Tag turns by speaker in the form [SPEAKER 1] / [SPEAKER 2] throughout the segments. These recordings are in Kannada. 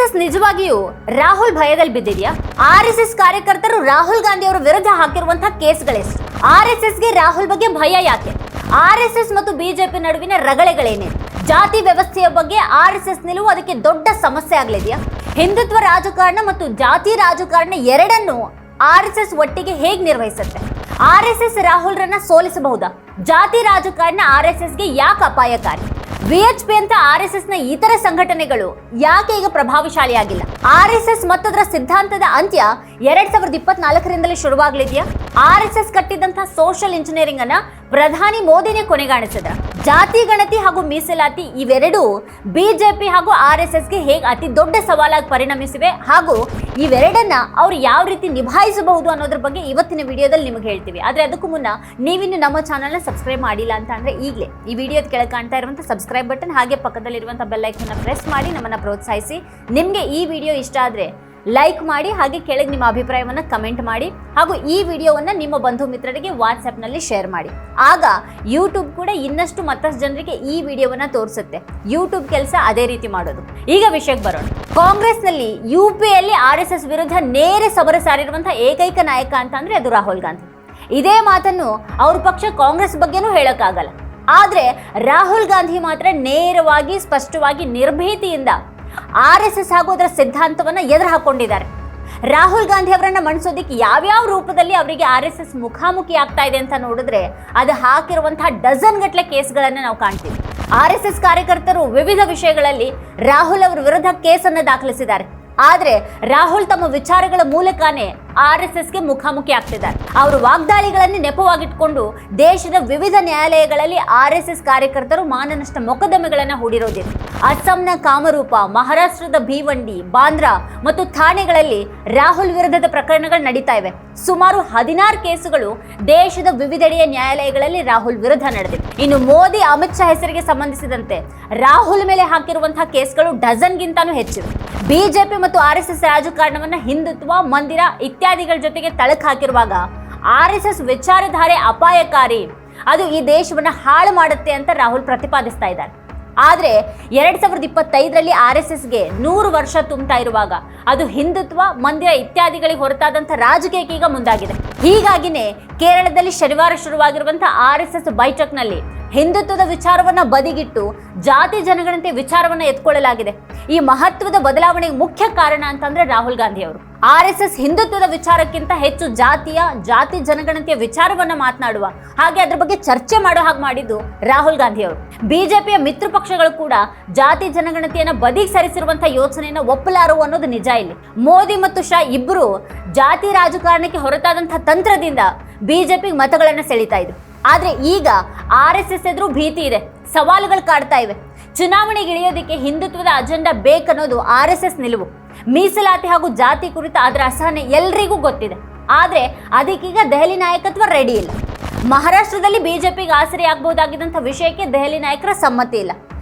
[SPEAKER 1] ಆರ್ಎಸ್ಎಸ್ ನಿಜವಾಗಿಯೂ ರಾಹುಲ್ ಭಯದಲ್ಲಿ ಬಿದ್ದಿದೆಯಾ? ಆರ್ಎಸ್ಎಸ್ ಕಾರ್ಯಕರ್ತರು ರಾಹುಲ್ ಗಾಂಧಿ ಅವರ ವಿರುದ್ಧ ಹಾಕಿರುವಂತಹ ಕೇಸ್ಗಳೆಷ್ಟು? ಆರ್ಎಸ್ಎಸ್ಗೆ ರಾಹುಲ್ ಬಗ್ಗೆ ಭಯ ಯಾಕೆ? ಆರ್ಎಸ್ಎಸ್ ಮತ್ತು ಬಿಜೆಪಿ ನಡುವಿನ ರಗಳೆಗಳೇನೆ? ಜಾತಿ ವ್ಯವಸ್ಥೆಯ ಬಗ್ಗೆ ಆರ್ಎಸ್ಎಸ್ ನಿಲುವು ಅದಕ್ಕೆ ದೊಡ್ಡ ಸಮಸ್ಯೆ ಆಗಲಿದೆಯಾ? ಹಿಂದುತ್ವ ರಾಜಕಾರಣ ಮತ್ತು ಜಾತಿ ರಾಜಕಾರಣ ಎರಡನ್ನು ಆರ್ಎಸ್ಎಸ್ ಒಟ್ಟಿಗೆ ಹೇಗೆ ನಿರ್ವಹಿಸುತ್ತೆ? ಆರ್ಎಸ್ಎಸ್ ರಾಹುಲ್ರನ್ನ ಸೋಲಿಸಬಹುದಾ? ಜಾತಿ ರಾಜಕಾರಣ ಆರ್ಎಸ್ಎಸ್ಗೆ ಯಾಕೆ ಅಪಾಯಕಾರಿ? ವಿಎಚ್ಪಿ ಅಂತ ಆರ್ಎಸ್ಎಸ್ನ ಇತರ ಸಂಘಟನೆಗಳು ಯಾಕೆ ಈಗ ಪ್ರಭಾವಶಾಲಿಯಾಗಿಲ್ಲ? ಆರ್ಎಸ್ಎಸ್ ಮತ್ತದರ ಸಿದ್ಧಾಂತದ ಅಂತ್ಯ 2024ರಿಂದಲೇ ಶುರುವಾಗಲಿದೆಯಾ? ಆರ್ಎಸ್ಎಸ್ ಕಟ್ಟಿದಂತಹ ಸೋಷಿಯಲ್ ಇಂಜಿನಿಯರಿಂಗ್ ಅನ್ನ ಪ್ರಧಾನಿ ಮೋದಿನೇ ಕೊನೆಗಾಣಿಸಿದ್ರ? ಜಾತಿ ಗಣತಿ ಹಾಗೂ ಮೀಸಲಾತಿ ಇವೆರಡೂ ಬಿಜೆಪಿ ಹಾಗೂ ಆರ್ಎಸ್ಎಸ್ಗೆ ಹೇಗೆ ಅತಿ ದೊಡ್ಡ ಸವಾಲಾಗಿ ಪರಿಣಮಿಸಿವೆ ಹಾಗೂ ಇವೆರಡನ್ನ ಅವ್ರು ಯಾವ ರೀತಿ ನಿಭಾಯಿಸಬಹುದು ಅನ್ನೋದ್ರ ಬಗ್ಗೆ ಇವತ್ತಿನ ವಿಡಿಯೋದಲ್ಲಿ ನಿಮಗೆ ಹೇಳ್ತೀವಿ. ಆದ್ರೆ ಅದಕ್ಕೂ ಮುನ್ನ ನೀವಿನ್ನು ನಮ್ಮ ಚಾನಲ್ನ ಸಬ್ಸ್ಕ್ರೈಬ್ ಮಾಡಿಲ್ಲ ಅಂತ ಅಂದ್ರೆ ಈಗಲೇ ಈ ವಿಡಿಯೋದ ಕೆಳಗೆ ಕಾಣ್ತಾ ಇರುವಂಥ ಸಬ್ಸ್ಕ್ರೈಬ್ ಬಟನ್ ಹಾಗೆ ಪಕ್ಕದಲ್ಲಿರುವಂಥ ಬೆಲ್ ಐಕನ್ನ ಪ್ರೆಸ್ ಮಾಡಿ ನಮ್ಮನ್ನ ಪ್ರೋತ್ಸಾಹಿಸಿ. ನಿಮಗೆ ಈ ವಿಡಿಯೋ ಇಷ್ಟ ಆದ್ರೆ ಲೈಕ್ ಮಾಡಿ, ಹಾಗೆ ಕೆಳಗೆ ನಿಮ್ಮ ಅಭಿಪ್ರಾಯವನ್ನು ಕಮೆಂಟ್ ಮಾಡಿ, ಹಾಗೂ ಈ ವಿಡಿಯೋವನ್ನು ನಿಮ್ಮ ಬಂಧು ಮಿತ್ರರಿಗೆ ವಾಟ್ಸ್ಆ್ಯಪ್ನಲ್ಲಿ ಶೇರ್ ಮಾಡಿ. ಆಗ ಯೂಟ್ಯೂಬ್ ಕೂಡ ಇನ್ನಷ್ಟು ಮತ್ತಷ್ಟು ಜನರಿಗೆ ಈ ವಿಡಿಯೋವನ್ನು ತೋರಿಸುತ್ತೆ. ಯೂಟ್ಯೂಬ್ ಕೆಲಸ ಅದೇ ರೀತಿ ಮಾಡೋದು. ಈಗ ವಿಷಯಕ್ಕೆ ಬರೋಣ. ಕಾಂಗ್ರೆಸ್ನಲ್ಲಿ ಯುಪಿಯಲ್ಲಿ ಆರ್ಎಸ್ಎಸ್ ವಿರುದ್ಧ ನೇರ ಸಮರ ಸಾರಿರುವಂತಹ ಏಕೈಕ ನಾಯಕ ಅಂತಂದ್ರೆ ಅದು ರಾಹುಲ್ ಗಾಂಧಿ. ಇದೇ ಮಾತನ್ನು ಅವ್ರ ಪಕ್ಷ ಕಾಂಗ್ರೆಸ್ ಬಗ್ಗೆನೂ ಹೇಳೋಕ್ಕಾಗಲ್ಲ. ಆದರೆ ರಾಹುಲ್ ಗಾಂಧಿ ಮಾತ್ರ ನೇರವಾಗಿ, ಸ್ಪಷ್ಟವಾಗಿ, ನಿರ್ಭೀತಿಯಿಂದ ಆರ್ಎಸ್ಎಸ್ ಹಾಗೂ ಅದರ ಸಿದ್ಧಾಂತವನ್ನು ಎದುರು ಹಾಕೊಂಡಿದ್ದಾರೆ. ರಾಹುಲ್ ಗಾಂಧಿ ಅವರನ್ನ ಮಣಿಸೋದಿಕ್ಕೆ ಯಾವ್ಯಾವ ರೂಪದಲ್ಲಿ ಅವರಿಗೆ ಆರ್ಎಸ್ಎಸ್ ಮುಖಾಮುಖಿ ಆಗ್ತಾ ಇದೆ ಅಂತ ನೋಡಿದ್ರೆ ಅದು ಹಾಕಿರುವಂತಹ ಡಜನ್ ಗಟ್ಟಲೆ ಕೇಸ್ಗಳನ್ನು ನಾವು ಕಾಣ್ತೀವಿ. ಆರ್ಎಸ್ಎಸ್ ಕಾರ್ಯಕರ್ತರು ವಿವಿಧ ವಿಷಯಗಳಲ್ಲಿ ರಾಹುಲ್ ಅವರ ವಿರುದ್ಧ ಕೇಸನ್ನು ದಾಖಲಿಸಿದ್ದಾರೆ. ಆದರೆ ರಾಹುಲ್ ತಮ್ಮ ವಿಚಾರಗಳ ಮೂಲಕನೇ ಆರ್ಎಸ್ಎಸ್ಗೆ ಮುಖಾಮುಖಿ ಆಗ್ತಿದ್ದಾರೆ. ಅವರು ವಾಗ್ದಾಳಿಗಳನ್ನು ನೆಪವಾಗಿಟ್ಕೊಂಡು ದೇಶದ ವಿವಿಧ ನ್ಯಾಯಾಲಯಗಳಲ್ಲಿ ಆರ್ಎಸ್ಎಸ್ ಕಾರ್ಯಕರ್ತರು ಮಾನನಷ್ಟ ಮೊಕದ್ದಮೆಗಳನ್ನು ಹೂಡಿರೋದಿದೆ. ಅಸ್ಸಾಂನ ಕಾಮರೂಪ, ಮಹಾರಾಷ್ಟ್ರದ ಭೀವಂಡಿ, ಬಾಂದ್ರಾ ಮತ್ತು ಥಾಣೆಗಳಲ್ಲಿ ರಾಹುಲ್ ವಿರುದ್ಧದ ಪ್ರಕರಣಗಳು ನಡೀತಾ ಇವೆ. ಸುಮಾರು 16 ಕೇಸುಗಳು ದೇಶದ ವಿವಿಧೆಡೆಯ ನ್ಯಾಯಾಲಯಗಳಲ್ಲಿ ರಾಹುಲ್ ವಿರುದ್ಧ ನಡೆದಿವೆ. ಇನ್ನು ಮೋದಿ, ಅಮಿತ್ ಶಾ ಹೆಸರಿಗೆ ಸಂಬಂಧಿಸಿದಂತೆ ರಾಹುಲ್ ಮೇಲೆ ಹಾಕಿರುವಂತಹ ಕೇಸ್ಗಳು ಡಜನ್ಗಿಂತಾನೂ ಹೆಚ್ಚಿವೆ. ಬಿಜೆಪಿ ಮತ್ತು ಆರ್ಎಸ್ಎಸ್ ರಾಜಕಾರಣವನ್ನ ಹಿಂದುತ್ವ, ಮಂದಿರ ಇತ್ಯಾದಿಗಳ ಜೊತೆಗೆ ತಳಕು ಹಾಕಿರುವಾಗ ಆರ್ಎಸ್ಎಸ್ ವಿಚಾರಧಾರೆ ಅಪಾಯಕಾರಿ, ಅದು ಈ ದೇಶವನ್ನ ಹಾಳು ಮಾಡುತ್ತೆ ಅಂತ ರಾಹುಲ್ ಪ್ರತಿಪಾದಿಸ್ತಾ ಇದ್ದಾರೆ. ಆದರೆ 2025ರಲ್ಲಿ ಆರ್ಎಸ್ಎಸ್ಗೆ 100 ವರ್ಷ ತುಂಬುತ್ತಾ ಇರುವಾಗ ಅದು ಹಿಂದುತ್ವ, ಮಂದಿರ ಇತ್ಯಾದಿಗಳಿಗೆ ಹೊರತಾದಂಥ ರಾಜಕೀಯಕ್ಕೆ ಈಗ ಮುಂದಾಗಿದೆ. ಹೀಗಾಗಿನೇ ಕೇರಳದಲ್ಲಿ ಶನಿವಾರ ಶುರುವಾಗಿರುವಂತಹ ಆರ್ಎಸ್ಎಸ್ ಬೈಠಕ್ನಲ್ಲಿ ಹಿಂದುತ್ವದ ವಿಚಾರವನ್ನ ಬದಿಗಿಟ್ಟು ಜಾತಿ ಜನಗಣತಿ ವಿಚಾರವನ್ನ ಎತ್ಕೊಳ್ಳಲಾಗಿದೆ. ಈ ಮಹತ್ವದ ಬದಲಾವಣೆಗೆ ಮುಖ್ಯ ಕಾರಣ ಅಂತಂದ್ರೆ ರಾಹುಲ್ ಗಾಂಧಿ ಅವರು. ಆರ್ಎಸ್ಎಸ್ ಹಿಂದುತ್ವದ ವಿಚಾರಕ್ಕಿಂತ ಹೆಚ್ಚು ಜಾತಿ ಜನಗಣತಿಯ ವಿಚಾರವನ್ನ ಮಾತನಾಡುವ ಹಾಗೆ ಅದ್ರ ಬಗ್ಗೆ ಚರ್ಚೆ ಮಾಡೋ ಹಾಗೆ ಮಾಡಿದ್ದು ರಾಹುಲ್ ಗಾಂಧಿ ಅವರು. ಬಿಜೆಪಿಯ ಮಿತ್ರ ಪಕ್ಷಗಳು ಕೂಡ ಜಾತಿ ಜನಗಣತಿಯನ್ನ ಬದಿಗೆ ಸರಿಸಿರುವಂತಹ ಯೋಚನೆಯನ್ನ ಒಪ್ಪಲಾರು ಅನ್ನೋದು ನಿಜ. ಇಲ್ಲಿ ಮೋದಿ ಮತ್ತು ಶಾ ಇಬ್ಬರು ಜಾತಿ ರಾಜಕಾರಣಕ್ಕೆ ಹೊರತಾದಂತಹ ತಂತ್ರದಿಂದ ಬಿಜೆಪಿ ಮತಗಳನ್ನ ಸೆಳೀತಾ ಇದ್ರು. ಆದ್ರೆ ಈಗ ಆರ್ಎಸ್ಎಸ್ ಎದುರು ಭೀತಿ ಇದೆ, ಸವಾಲುಗಳು ಕಾಡ್ತಾ ಇವೆ. ಚುನಾವಣೆಗೆ ಇಳಿಯೋದಕ್ಕೆ ಹಿಂದುತ್ವದ ಅಜೆಂಡಾ ಬೇಕನ್ನೋದು ಆರ್ಎಸ್ಎಸ್ ನಿಲುವು. ಮೀಸಲಾತಿ ಹಾಗೂ ಜಾತಿ ಕುರಿತ ಅದರ ಅಸಹನೆ ಎಲ್ರಿಗೂ ಗೊತ್ತಿದೆ. ಆದ್ರೆ ಅದಕ್ಕೀಗ ದೆಹಲಿ ನಾಯಕತ್ವ ರೆಡಿ ಇಲ್ಲ. ಮಹಾರಾಷ್ಟ್ರದಲ್ಲಿ ಬಿಜೆಪಿಗೆ ಆಸರೆ ಆಗಬಹುದಾಗಿದ್ದಂಥ ವಿಷಯಕ್ಕೆ ದೆಹಲಿ ನಾಯಕರ ಸಮ್ಮತಿ ಇಲ್ಲ.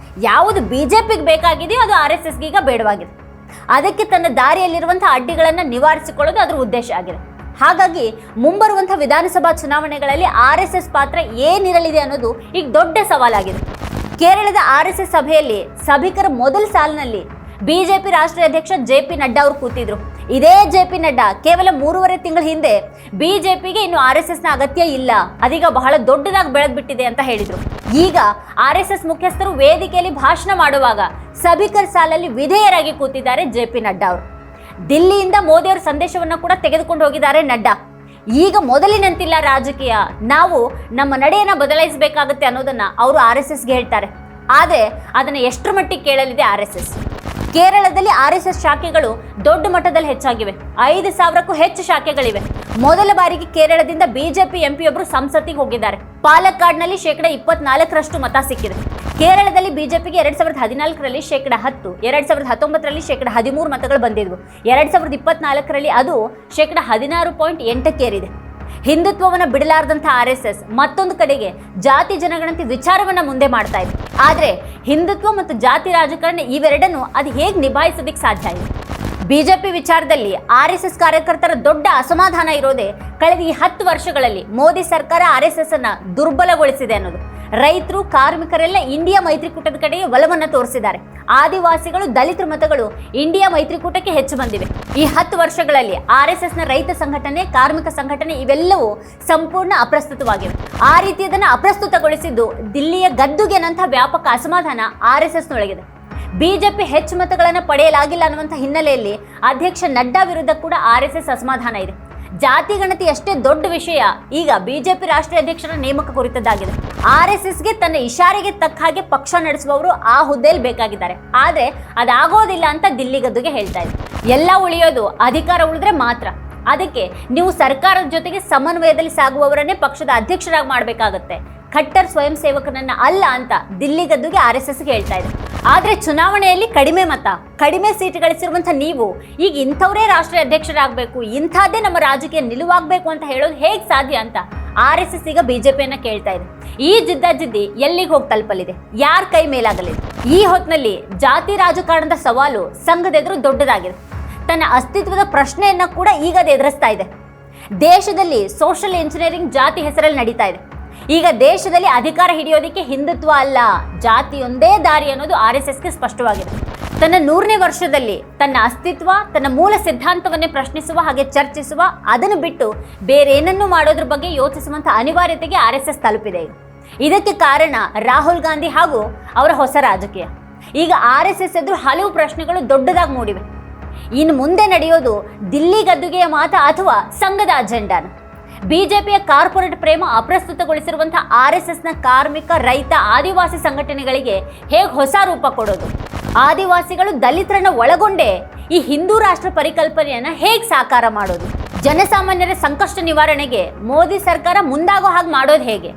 [SPEAKER 1] ಯಾವುದು ಬಿಜೆಪಿಗೆ ಬೇಕಾಗಿದೆಯೋ ಅದು ಆರ್ಎಸ್ಎಸ್ಗೆ ಈಗ ಬೇಡವಾಗಿದೆ. ಅದಕ್ಕೆ ತನ್ನ ದಾರಿಯಲ್ಲಿರುವಂತಹ ಅಡ್ಡಿಗಳನ್ನು ನಿವಾರಿಸಿಕೊಳ್ಳೋದು ಅದರ ಉದ್ದೇಶ ಆಗಿದೆ. ಹಾಗಾಗಿ ಮುಂಬರುವಂತಹ ವಿಧಾನಸಭಾ ಚುನಾವಣೆಗಳಲ್ಲಿ ಆರ್ಎಸ್ಎಸ್ ಪಾತ್ರ ಏನಿರಲಿದೆ ಅನ್ನೋದು ಈಗ ದೊಡ್ಡ ಸವಾಲಾಗಿದೆ. ಕೇರಳದ ಆರ್ಎಸ್ಎಸ್ ಸಭೆಯಲ್ಲಿ ಸಭಿಕರ ಮೊದಲ ಸಾಲಿನಲ್ಲಿ ಬಿಜೆಪಿ ರಾಷ್ಟ್ರೀಯ ಅಧ್ಯಕ್ಷ ಜೆ.ಪಿ. ನಡ್ಡಾ ಅವರು ಕೂತಿದ್ರು. ಇದೇ ಜೆ.ಪಿ. ನಡ್ಡಾ ಕೇವಲ 3.5 ತಿಂಗಳ ಹಿಂದೆ ಬಿಜೆಪಿಗೆ ಇನ್ನು ಆರ್ಎಸ್ಎಸ್ನ ಅಗತ್ಯ ಇಲ್ಲ, ಅದೀಗ ಬಹಳ ದೊಡ್ಡದಾಗಿ ಬೆಳೆದ್ಬಿಟ್ಟಿದೆ ಅಂತ ಹೇಳಿದ್ರು. ಈಗ ಆರ್ಎಸ್ಎಸ್ ಮುಖ್ಯಸ್ಥರು ವೇದಿಕೆಯಲ್ಲಿ ಭಾಷಣ ಮಾಡುವಾಗ ಸಭಿಕರ ಸಾಲಲ್ಲಿ ವಿಧೇಯರಾಗಿ ಕೂತಿದ್ದಾರೆ ಜೆ.ಪಿ. ನಡ್ಡಾ ಅವರು. ದಿಲ್ಲಿಯಿಂದ ಮೋದಿ ಅವರ ಸಂದೇಶವನ್ನ ಕೂಡ ತೆಗೆದುಕೊಂಡು ಹೋಗಿದ್ದಾರೆ ನಡ್ಡಾ. ಈಗ ಮೊದಲಿನಂತಿಲ್ಲ ರಾಜಕೀಯ, ನಾವು ನಮ್ಮ ನಡೆಯನ್ನ ಬದಲಾಯಿಸಬೇಕಾಗುತ್ತೆ ಅನ್ನೋದನ್ನ ಅವರು ಆರ್ಎಸ್ಎಸ್ಗೆ ಹೇಳ್ತಾರೆ. ಆದರೆ ಅದನ್ನ ಎಷ್ಟರ ಮಟ್ಟಿಗೆ ಕೇಳಲಿದೆ ಆರ್ಎಸ್ಎಸ್? ಕೇರಳದಲ್ಲಿ ಆರ್ಎಸ್ಎಸ್ ಶಾಖೆಗಳು ದೊಡ್ಡ ಮಟ್ಟದಲ್ಲಿ ಹೆಚ್ಚಾಗಿವೆ. 5,000ಕ್ಕೂ ಹೆಚ್ಚು ಶಾಖೆಗಳಿವೆ. ಮೊದಲ ಬಾರಿಗೆ ಕೇರಳದಿಂದ ಬಿಜೆಪಿ ಎಂಪಿಯೊಬ್ಬರು ಸಂಸತ್ತಿಗೆ ಹೋಗಿದ್ದಾರೆ. ಪಾಲಕ್ಕಾಡ್ನಲ್ಲಿ 24% ಮತ ಸಿಕ್ಕಿದೆ. ಕೇರಳದಲ್ಲಿ ಬಿಜೆಪಿಗೆ 2014ರಲ್ಲಿ 10%, 2019ರಲ್ಲಿ 13% ಮತಗಳು ಬಂದಿದ್ವು. 2024ರಲ್ಲಿ ಅದು 16.8%. ಹಿಂದುತ್ವವನ್ನು ಬಿಡಲಾರದಂಥ ಆರ್ಎಸ್ಎಸ್ ಮತ್ತೊಂದು ಕಡೆಗೆ ಜಾತಿ ಜನಗಣತಿ ವಿಚಾರವನ್ನ ಮುಂದೆ ಮಾಡ್ತಾ ಇದೆ. ಆದರೆ ಹಿಂದುತ್ವ ಮತ್ತು ಜಾತಿ ರಾಜಕಾರಣ ಇವೆರಡನ್ನು ಅದು ಹೇಗೆ ನಿಭಾಯಿಸೋದಕ್ಕೆ ಸಾಧ್ಯ ಇದೆ? ಬಿಜೆಪಿ ವಿಚಾರದಲ್ಲಿ ಆರ್ಎಸ್ಎಸ್ ಕಾರ್ಯಕರ್ತರ ದೊಡ್ಡ ಅಸಮಾಧಾನ ಇರೋದೇ ಕಳೆದ ಈ 10 ವರ್ಷಗಳಲ್ಲಿ ಮೋದಿ ಸರ್ಕಾರ ಆರ್ಎಸ್ಎಸ್ ಅನ್ನ ದುರ್ಬಲಗೊಳಿಸಿದೆ ಅನ್ನೋದು. ರೈತರು, ಕಾರ್ಮಿಕರೆಲ್ಲ ಇಂಡಿಯಾ ಮೈತ್ರಿಕೂಟದ ಕಡೆಗೆ ಒಲವನ್ನು ತೋರಿಸಿದ್ದಾರೆ. ಆದಿವಾಸಿಗಳು, ದಲಿತರ ಮತಗಳು ಇಂಡಿಯಾ ಮೈತ್ರಿಕೂಟಕ್ಕೆ ಹೆಚ್ಚು ಬಂದಿವೆ. ಈ 10 ವರ್ಷಗಳಲ್ಲಿ RSSನ ರೈತ ಸಂಘಟನೆ, ಕಾರ್ಮಿಕ ಸಂಘಟನೆ ಇವೆಲ್ಲವೂ ಸಂಪೂರ್ಣ ಅಪ್ರಸ್ತುತವಾಗಿವೆ. ಆ ರೀತಿಯದನ್ನು ಅಪ್ರಸ್ತುತಗೊಳಿಸಿದ್ದು ದಿಲ್ಲಿಯ ಗದ್ದುಗೆನಂಥ ವ್ಯಾಪಕ ಅಸಮಾಧಾನ RSSನೊಳಗಿದೆ. ಬಿಜೆಪಿ ಹೆಚ್ಚು ಮತಗಳನ್ನು ಪಡೆಯಲಾಗಿಲ್ಲ ಅನ್ನುವಂಥ ಹಿನ್ನೆಲೆಯಲ್ಲಿ ಅಧ್ಯಕ್ಷ ನಡ್ಡಾ ವಿರುದ್ಧ ಕೂಡ RSS ಅಸಮಾಧಾನ ಇದೆ. ಜಾತಿ ಗಣತಿ ಅಷ್ಟೇ ದೊಡ್ಡ ವಿಷಯ ಈಗ ಬಿಜೆಪಿ ರಾಷ್ಟ್ರೀಯ ಅಧ್ಯಕ್ಷರ ನೇಮಕ ಕುರಿತದ್ದಾಗಿದೆ. RSSಗೆ ತನ್ನ ಇಶಾರೆಗೆ ತಕ್ಕ ಹಾಗೆ ಪಕ್ಷ ನಡೆಸುವವರು ಆ ಹುದ್ದೆಯಲ್ಲಿ ಬೇಕಾಗಿದ್ದಾರೆ. ಆದರೆ ಅದಾಗೋದಿಲ್ಲ ಅಂತ ದಿಲ್ಲಿ ಗದ್ದುಗೆ ಹೇಳ್ತಾ ಇದೆ. ಎಲ್ಲ ಉಳಿಯೋದು ಅಧಿಕಾರ ಉಳಿದ್ರೆ ಮಾತ್ರ. ಅದಕ್ಕೆ ನೀವು ಸರ್ಕಾರದ ಜೊತೆಗೆ ಸಮನ್ವಯದಲ್ಲಿ ಸಾಗುವವರನ್ನೇ ಪಕ್ಷದ ಅಧ್ಯಕ್ಷರಾಗಿ ಮಾಡಬೇಕಾಗತ್ತೆ, ಖಟ್ಟರ್ ಸ್ವಯಂ ಸೇವಕನನ್ನ ಅಲ್ಲ ಅಂತ ದಿಲ್ಲಿ ಗದ್ದುಗೆ RSSಗೆ ಹೇಳ್ತಾ ಇದೆ. ಆದರೆ ಚುನಾವಣೆಯಲ್ಲಿ ಕಡಿಮೆ ಮತ, ಕಡಿಮೆ ಸೀಟ್ ಗಳಿಸಿರುವಂಥ ನೀವು ಈಗ ಇಂಥವರೇ ರಾಷ್ಟ್ರೀಯ ಅಧ್ಯಕ್ಷರಾಗಬೇಕು, ಇಂಥದ್ದೇ ನಮ್ಮ ರಾಜಕೀಯ ನಿಲುವಾಗಬೇಕು ಅಂತ ಹೇಳೋದು ಹೇಗೆ ಸಾಧ್ಯ ಅಂತ RSS ಈಗ ಬಿಜೆಪಿಯನ್ನ ಕೇಳ್ತಾ ಇದೆ. ಈ ಜಿದ್ದಾಜಿದ್ದಿ ಎಲ್ಲಿಗೆ ಹೋಗಿ ತಲುಪಲಿದೆ, ಯಾರ ಕೈ ಮೇಲಾಗಲಿದೆ? ಈ ಹೊತ್ತಿನಲ್ಲಿ ಜಾತಿ ರಾಜಕಾರಣದ ಸವಾಲು ಸಂಘದ ಎದುರು ದೊಡ್ಡದಾಗಿದೆ. ತನ್ನ ಅಸ್ತಿತ್ವದ ಪ್ರಶ್ನೆಯನ್ನ ಕೂಡ ಈಗ ಅದು ಎದುರಿಸ್ತಾ ಇದೆ. ದೇಶದಲ್ಲಿ ಸೋಷಿಯಲ್ ಇಂಜಿನಿಯರಿಂಗ್ ಜಾತಿ ಹೆಸರಲ್ಲಿ ನಡೀತಾ ಇದೆ. ಈಗ ದೇಶದಲ್ಲಿ ಅಧಿಕಾರ ಹಿಡಿಯೋದಕ್ಕೆ ಹಿಂದುತ್ವ ಅಲ್ಲ, ಜಾತಿಯೊಂದೇ ದಾರಿ ಅನ್ನೋದು RSSಗೆ ಸ್ಪಷ್ಟವಾಗಿದೆ. ತನ್ನ 100ನೇ ವರ್ಷದಲ್ಲಿ ತನ್ನ ಅಸ್ತಿತ್ವ, ತನ್ನ ಮೂಲ ಸಿದ್ಧಾಂತವನ್ನೇ ಪ್ರಶ್ನಿಸುವ ಹಾಗೆ ಚರ್ಚಿಸುವ, ಅದನ್ನು ಬಿಟ್ಟು ಬೇರೇನನ್ನೂ ಮಾಡೋದ್ರ ಬಗ್ಗೆ ಯೋಚಿಸುವಂಥ ಅನಿವಾರ್ಯತೆಗೆ RSS ತಲುಪಿದೆ. ಇದಕ್ಕೆ ಕಾರಣ ರಾಹುಲ್ ಗಾಂಧಿ ಹಾಗೂ ಅವರ ಹೊಸ ರಾಜಕೀಯ. ಈಗ RSS ಎದುರು ಹಲವು ಪ್ರಶ್ನೆಗಳು ದೊಡ್ಡದಾಗಿ ಮೂಡಿವೆ. ಇನ್ನು ಮುಂದೆ ನಡೆಯೋದು ದಿಲ್ಲಿ ಗದ್ದುಗೆಯ ಮಾತ ಅಥವಾ ಸಂಘದ ಅಜೆಂಡಾನ? ಬಿಜೆಪಿಯ ಕಾರ್ಪೊರೇಟ್ ಪ್ರೇಮ ಅಪ್ರಸ್ತುತಗೊಳಿಸಿರುವಂತಹ RSSನ ಕಾರ್ಮಿಕ, ರೈತ, ಆದಿವಾಸಿ ಸಂಘಟನೆಗಳಿಗೆ ಹೇಗೆ ಹೊಸ ರೂಪ ಕೊಡೋದು? ಆದಿವಾಸಿಗಳು, ದಲಿತರನ್ನ ಒಳಗೊಂಡೇ ಈ ಹಿಂದೂ ರಾಷ್ಟ್ರ ಪರಿಕಲ್ಪನೆಯನ್ನ ಹೇಗೆ ಸಾಕಾರ ಮಾಡೋದು? ಜನಸಾಮಾನ್ಯರ ಸಂಕಷ್ಟ ನಿವಾರಣೆಗೆ ಮೋದಿ ಸರ್ಕಾರ ಮುಂದಾಗೋ ಹಾಗೆ ಮಾಡೋದು ಹೇಗೆ?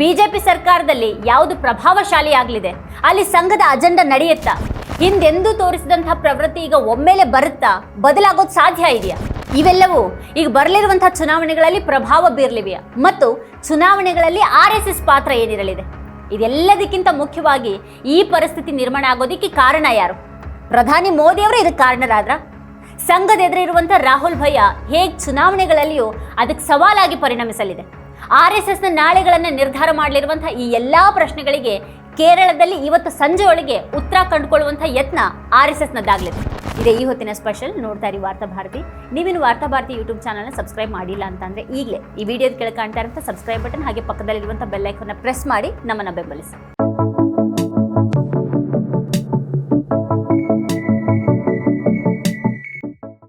[SPEAKER 1] ಬಿಜೆಪಿ ಸರ್ಕಾರದಲ್ಲಿ ಯಾವುದು ಪ್ರಭಾವಶಾಲಿ ಆಗಲಿದೆ, ಅಲ್ಲಿ ಸಂಘದ ಅಜೆಂಡಾ ನಡೆಯುತ್ತಾ? ಹಿಂದೆಂದೂ ತೋರಿಸಿದಂತಹ ಪ್ರವೃತ್ತಿ ಈಗ ಒಮ್ಮೆಲೆ ಬರುತ್ತಾ? ಬದಲಾಗೋದು ಸಾಧ್ಯ ಇದೆಯಾ? ಇವೆಲ್ಲವೂ ಈಗ ಬರಲಿರುವಂತಹ ಚುನಾವಣೆಗಳಲ್ಲಿ ಪ್ರಭಾವ ಬೀರಲಿವೆಯಾ? ಮತ್ತು ಚುನಾವಣೆಗಳಲ್ಲಿ RSS ಪಾತ್ರ ಏನಿರಲಿದೆ? ಇದೆಲ್ಲದಕ್ಕಿಂತ ಮುಖ್ಯವಾಗಿ ಈ ಪರಿಸ್ಥಿತಿ ನಿರ್ಮಾಣ ಆಗೋದಕ್ಕೆ ಕಾರಣ ಯಾರು? ಪ್ರಧಾನಿ ಮೋದಿ ಅವರು ಇದಕ್ಕೆ ಕಾರಣರಾದ್ರ? ಸಂಘದ ಎದುರಿರುವಂಥ ರಾಹುಲ್ ಭಯ್ಯ ಹೇಗೆ ಚುನಾವಣೆಗಳಲ್ಲಿಯೂ ಅದಕ್ಕೆ ಸವಾಲಾಗಿ ಪರಿಣಮಿಸಲಿದೆ? RSSನ ನಾಳೆಗಳನ್ನು ನಿರ್ಧಾರ ಮಾಡಲಿರುವಂತಹ ಈ ಎಲ್ಲ ಪ್ರಶ್ನೆಗಳಿಗೆ ಕೇರಳದಲ್ಲಿ ಇವತ್ತು ಸಂಜೆಯೊಳಗೆ ಉತ್ತರ ಕಂಡುಕೊಳ್ಳುವಂಥ ಯತ್ನ RSSನದ್ದಾಗಲಿದೆ. ಇದೇ ಈ ಹೊತ್ತಿನ ಸ್ಪೆಷಲ್. ನೋಡ್ತಾ ಇರಿ ವಾರ್ತಾ ಭಾರತಿ. ನೀವಿನ್ನು ವಾರ್ತಾ ಭಾರತಿ ಯೂಟ್ಯೂಬ್ ಚಾನಲ್ನ ಸಬ್ಸ್ಕ್ರೈಬ್ ಮಾಡಿಲ್ಲ ಅಂತಂದರೆ ಈಗಲೇ ಈ ವಿಡಿಯೋದ ಕೆಳಗೆ ಕಾಣ್ತಾ ಇರುವಂಥ ಸಬ್ಸ್ಕ್ರೈಬ್ ಬಟನ್ ಹಾಗೆ ಪಕ್ಕದಲ್ಲಿರುವಂಥ ಬೆಲ್ ಐಕಾನ್ನ ಪ್ರೆಸ್ ಮಾಡಿ ನಮ್ಮನ್ನು ಬೆಂಬಲಿಸಿ.